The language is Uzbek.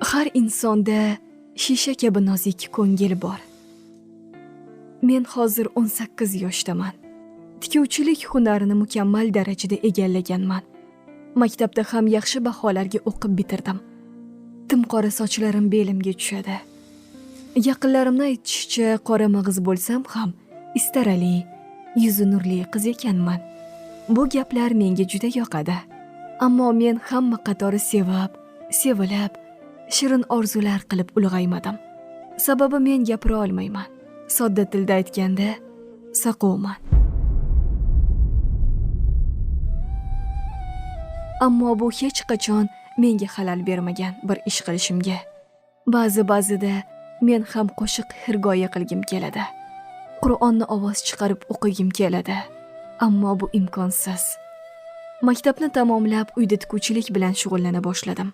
Har insonda shisha kabi nozik ko'ngil bor. Men hozir 18 yoshdaman. Tikuvchilik hunarini mukammal darajada egallaganman. Maktabda ham yaxshi baholarga o'qib bitirdim. Timqora sochlarim belimga tushadi. Yaqinlarimning aytishicha, qora mag'iz bo'lsam ham istarali, yuzi nurli qiz ekanman. Bu gaplar menga juda yoqadi. Ammo men hamma qatori sevib, sevilib, shirin orzular qilib ulg'aymadim. Sababi men gapira olmayman. Sodda tilda aytganda, saqovman. Ammo bu hech qachon menga xalal bermagan bir ish qilishimga. Ba'zida men ham qo'shiq hirgoya qilgim keladi. Qur'onni ovoz chiqarib o'qigim keladi. Ammo bu imkonsiz. Maktabni tamomlab uyda tikuvchilik bilan shug'ullana boshladim.